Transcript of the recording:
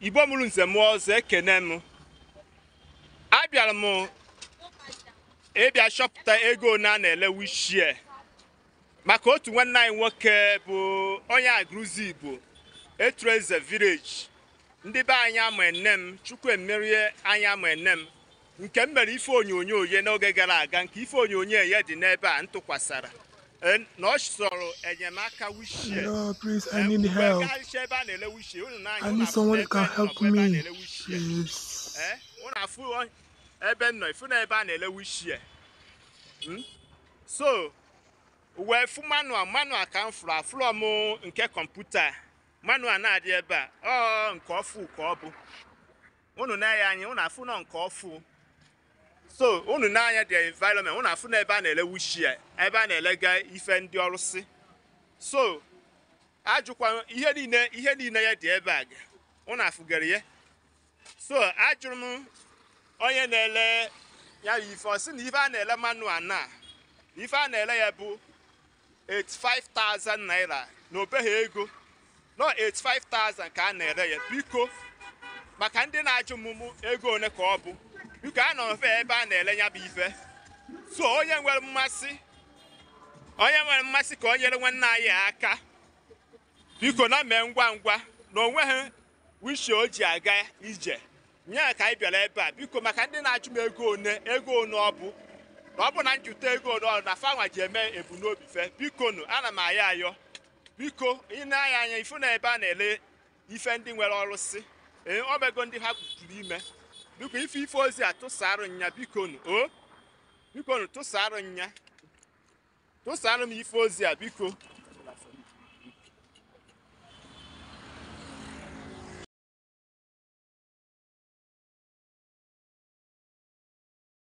Igbo mụrụ nze m ọzọ ekene m. Abịara m ịbịa chọpụta ego na na-ele wishie maka otu nwanne anyị nwoke bụ onye Aguluzigbo etureze village ndị be anyị Anyamanem Chukwuemerie Anyamanem nke m mere ife onyonyo ye n'oge gara aga nke ife onyonyo ya dị n'ebe a ntụkwasara na ọ chọrọ enyemaka wishie. Please, I need help. I need someone that can help me. Please. So, we fu manual ka m fụrụ afụrụ m nke kọmputa manual na-adị ebe a nke ọfụ ka ọ bụ unu na-anya anya unu afụ nọ nke ọfụ. So unu na-anya the environment unu afụ na ebe a na-ele wishie ebe a na-elega ife ndị ọrụsị. So ajụkwa ihe niile ya dị ebe a unu afụgara ya. So ajụrụ m onye na-ele ya ife ọ sị na ife a na-ele manual na ife a na-ele ya bụ 85,000 naira na obeghị ego no 85,000 ka a na-ere ya. Biko maka ndị na-ajụ mụmụ ego one ka ọ bụ biko a nọ mfe ebe a na-ele ya bụ ife. So onye nwere mmasị ka o nyere nwanne anyị aka biko na mee ngwa ngwa na onweghị wishi o ji aga ije nya ka anyị bịara ebe a biko maka ndị na-ajụ m ego one ọ bụ na ọ bụ na njụta ego one na fanwa ji eme ebumnobi fe biko nụ ana m ayọ biko ị na-anya anya ifu na ebe a na-ele ife ndị nwere ọrụsị omego ndị ha kpuchiri ime biko ife ozi a tụsarụ nya biko nụ tụsarụ m ife ozi a biko.